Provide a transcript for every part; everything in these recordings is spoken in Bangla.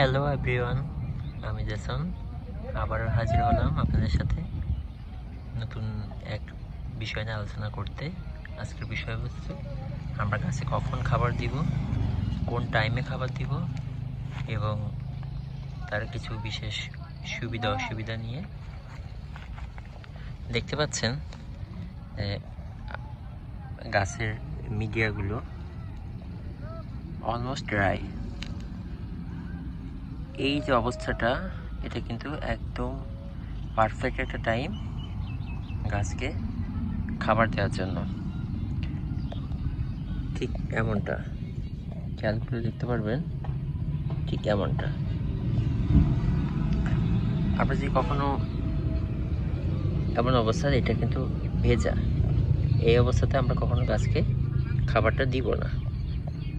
হ্যালো এভরিওয়ান, আমি জেসন আবারও হাজির হলাম আপনাদের সাথে নতুন এক বিষয় নিয়ে আলোচনা করতে। আজকের বিষয়বস্তু আমরা গাছে কখন খাবার দিব, কোন টাইমে খাবার দিব এবং তার কিছু বিশেষ সুবিধা অসুবিধা নিয়ে। দেখতে পাচ্ছেন গাছের মিডিয়াগুলো অলমোস্ট ড্রাই। এই যে অবস্থাটা, এটা কিন্তু একদম পারফেক্ট একটা টাইম গাছকে খাবার দেওয়ার জন্য। ঠিক এমনটা খেয়াল করে দেখতে পারবেন, ঠিক এমনটা। আমরা যদি কখনো এমন অবস্থায়, এটা কিন্তু ভেজা, এই অবস্থাতে আমরা কখনো গাছকে খাবারটা দিব না,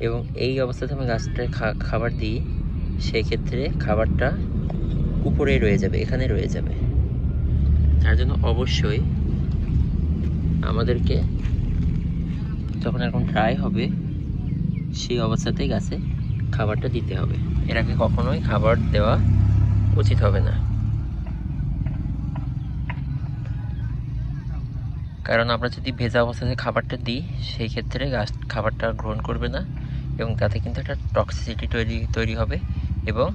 এবং এই অবস্থাতে আমি গাছটা খাবার দিই, সেই ক্ষেত্রে খাবারটা উপরে রয়ে যাবে, এখানে রয়ে যাবে। তার জন্য অবশ্যই আমাদেরকে যখন এরকম ড্রাই হবে, সেই অবস্থাতেই গাছে খাবারটা দিতে হবে। এর আগে কখনোই খাবার দেওয়া উচিত হবে না, কারণ আমরা যদি ভেজা অবস্থাতে খাবারটা দিই, সেই ক্ষেত্রে গাছ খাবারটা গ্রহণ করবে না, এবং তাতে কিন্তু একটা টক্সিসিটি তৈরি হবে, এবং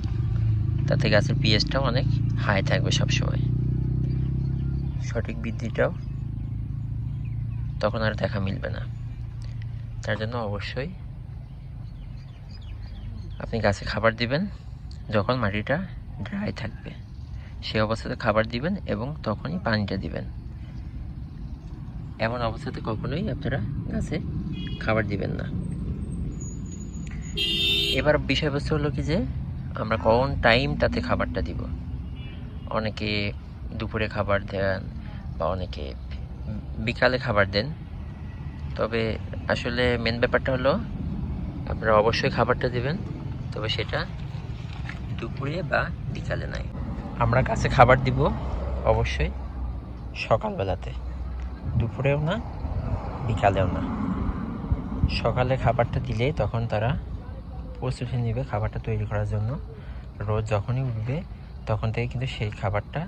তাতে গাছের পিএইচটাও অনেক হাই থাকবে সবসময়। সঠিক বৃদ্ধিটাও তখন আর দেখা মিলবে না। তার জন্য অবশ্যই আপনি গাছে খাবার দিবেন যখন মাটিটা ড্রাই থাকবে, সেই অবস্থাতে খাবার দিবেন এবং তখনই পানিটা দিবেন। এমন অবস্থাতে কখনোই আপনারা গাছে খাবার দিবেন না। এবার বিষয়বস্তু হলো কি, যে আমরা কোন টাইমটাতে খাবারটা দিব। অনেকে দুপুরে খাবার দেন বা অনেকে বিকালে খাবার দেন, তবে আসলে মেন ব্যাপারটা হলো আপনারা অবশ্যই খাবারটা দিবেন, তবে সেটা দুপুরে বা বিকালে নয়। আমরা গাছে খাবার দিব অবশ্যই সকালবেলাতে, দুপুরেও না, বিকালেও না। সকালে খাবারটা দিলে তখন তারা প্রস্তুতি নেবে খাবারটা তৈরি করার জন্য। রোজ যখনই উঠবে তখন থেকে কিন্তু সেই খাবারটা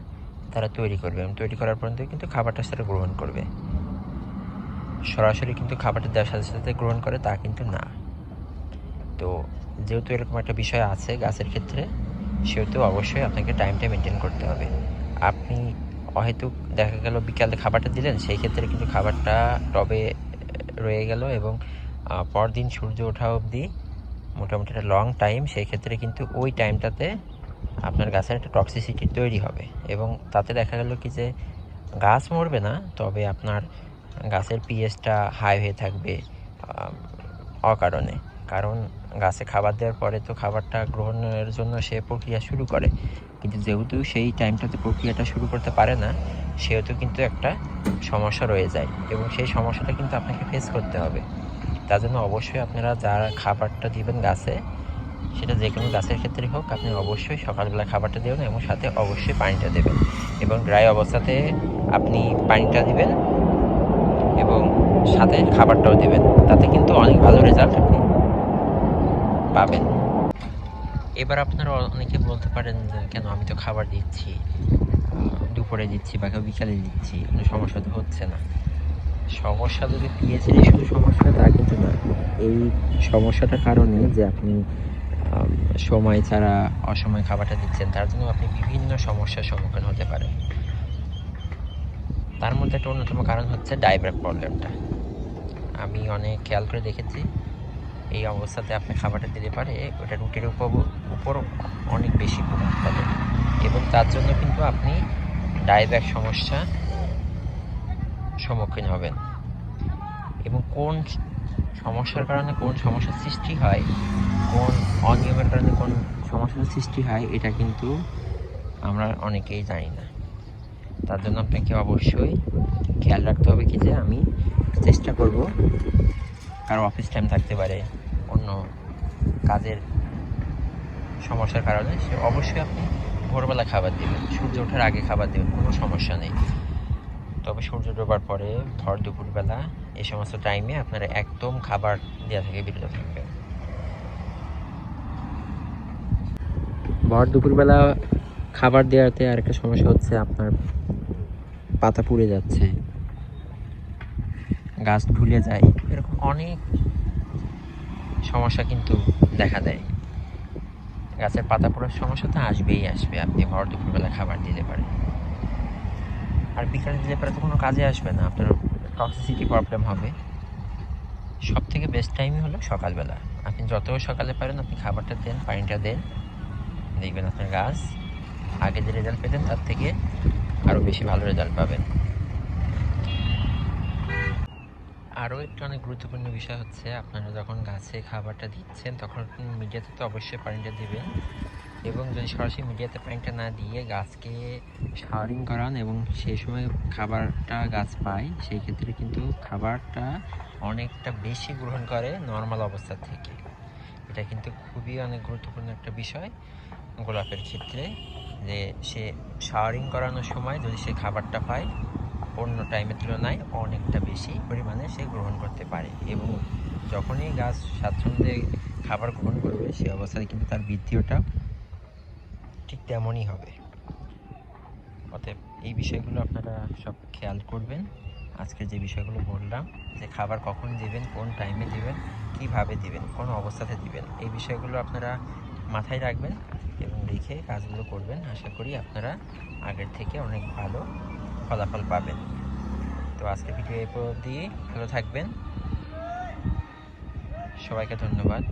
তারা তৈরি করবে, এবং তৈরি করার পর্যন্ত কিন্তু খাবারটা সেটা গ্রহণ করবে। সরাসরি কিন্তু খাবারটা দেওয়ার সাথে সাথে গ্রহণ করে তা কিন্তু না। তো যেহেতু এরকম একটা বিষয় আছে গাছের ক্ষেত্রে, সেহেতু অবশ্যই আপনাকে টাইমটা মেনটেন করতে হবে। আপনি হয়তো দেখা গেল বিকালে খাবারটা দিলেন, সেই ক্ষেত্রে কিন্তু খাবারটা টবে রয়ে গেল, এবং পরদিন সূর্য ওঠা অবধি মোটামুটি একটা লং টাইম। সেই ক্ষেত্রে কিন্তু ওই টাইমটাতে আপনার গাছের একটা টক্সিসিটি তৈরি হবে, এবং তাতে দেখা গেল কি, যে গাছ মরবে না, তবে আপনার গাছের পিএইচটা হাই হয়ে থাকবে অকারণে। কারণ গাছে খাবার দেওয়ার পরে তো খাবারটা গ্রহণের জন্য সে প্রক্রিয়া শুরু করে, কিন্তু যেহেতু সেই টাইমটাতে প্রক্রিয়াটা শুরু করতে পারে না, সেহেতু কিন্তু একটা সমস্যা রয়ে যায়, এবং সেই সমস্যাটা কিন্তু আপনাকে ফেস করতে হবে। তার জন্য অবশ্যই আপনারা যারা খাবারটা দিবেন গাছে, সেটা যে কোনো গাছের ক্ষেত্রে হোক, আপনি অবশ্যই সকালবেলা খাবারটা দেবেন এবং সাথে অবশ্যই পানিটা দেবেন, এবং ড্রাই অবস্থাতে আপনি পানিটা দিবেন এবং সাথে খাবারটাও দেবেন। তাতে কিন্তু অনেক ভালো রেজাল্ট আপনি পাবেন। এবার আপনারা অনেকে বলতে পারেন যে, কেন আমি তো খাবার দিচ্ছি, দুপুরে দিচ্ছি বা বিকালে দিচ্ছি, কোনো সমস্যা তো হচ্ছে না। সমস্যা যদি পিএইচের শুধু সমস্যা তা কিন্তু না। এই সমস্যাটার কারণে যে আপনি সময় ছাড়া অসময়ে খাবারটা দিচ্ছেন, তার জন্য আপনি বিভিন্ন সমস্যার সম্মুখীন হতে পারেন। তার মধ্যে একটা অন্যতম কারণ হচ্ছে ডাইব্যাক প্রবলেমটা। আমি অনেক খেয়াল করে দেখেছি, এই অবস্থাতে আপনি খাবারটা দিতে পারে ওটা রুটের উপর অনেক বেশি প্রভাব ফেলে, এবং তার জন্য কিন্তু আপনি ডাইব্যাক সমস্যা সম্মুখীন হবেন। এবং কোন সমস্যার কারণে কোন সমস্যার সৃষ্টি হয়, কোন অনিয়মের কারণে কোন সমস্যার সৃষ্টি হয়, এটা কিন্তু আমরা অনেকেই জানি না। তার জন্য আপনাকে অবশ্যই খেয়াল রাখতে হবে কি, যে আমি চেষ্টা করব, কারো অফিস টাইম থাকতে পারে, অন্য কাজের সমস্যার কারণে, সে অবশ্যই আপনি ভোরবেলা খাবার দেবেন, সূর্য ওঠার আগে খাবার দেবেন, কোনো সমস্যা নেই। তবে সূর্য ডোবার পরে ভর দুপুরবেলা এই সমস্ত টাইমে আপনারা একদম খাবার দেওয়া থেকে বিরত থাকবেন। ভর দুপুরবেলা খাবার দেওয়াতে আরেকটা সমস্যা হচ্ছে আপনার পাতা পুড়ে যাচ্ছে, গাছ ঢুলে যায়, এরকম অনেক সমস্যা কিন্তু দেখা দেয়। গাছের পাতা পোড়ার সমস্যা তো আসবেই আসবে আপনি ভর দুপুরবেলা খাবার দিলে পারে। আর বিকালে দিলে পরে তো কোনো কাজে আসবে না, আপনার টক্সিসিটি প্রবলেম হবে। সব থেকে বেস্ট টাইমই হলো সকালবেলা। আপনি যত সকালে পারেন আপনি খাবারটা দেন, পানিটা দেন, দেখবেন আপনার গাছ আগে যে রেজাল্ট পেতেন তার থেকে আরও বেশি ভালো রেজাল্ট পাবেন। আরও একটা অনেক গুরুত্বপূর্ণ বিষয় হচ্ছে, আপনারা যখন গাছে খাবারটা দিচ্ছেন তখন মিডিয়াতে তো অবশ্যই পানিটা দেবেন, এবং যদি সরাসরি মিডিয়াতে পানিটা না দিয়ে গাছকে শাওয়ারিং করান এবং সেই সময় খাবারটা গাছ পায়, সেই ক্ষেত্রে কিন্তু খাবারটা অনেকটা বেশি গ্রহণ করে নর্মাল অবস্থা থেকে। এটা কিন্তু খুবই অনেক গুরুত্বপূর্ণ একটা বিষয় গোলাপের ক্ষেত্রে, যে সে শাওয়ারিং করানোর সময় যদি সে খাবারটা পায় অন্য টাইমের তুলনায় অনেকটা বেশি পরিমাণে সে গ্রহণ করতে পারে, এবং যখনই গাছ স্বাচ্ছন্দ্যে খাবার গ্রহণ করবে সে অবস্থায় কিন্তু তার বৃদ্ধিটা ঠিক তেমনই হবে। অতএব এই বিষয়গুলো আপনারা সব খেয়াল করবেন। আজকে যে বিষয়গুলো বললাম, যে খাবার কখন দিবেন, কোন টাইমে দিবেন, কিভাবে দিবেন, কোন অবস্থাতে দিবেন, এই বিষয়গুলো আপনারা মাথায় রাখবেন এবং রেখে কাজগুলো করবেন। আশা করি আপনারা আগের থেকে অনেক ভালো ফলাফল পাবেন। তো আজকে ভিডিও এই পর্যন্ত দিয়ে ভালো থাকবেন, সবাইকে ধন্যবাদ।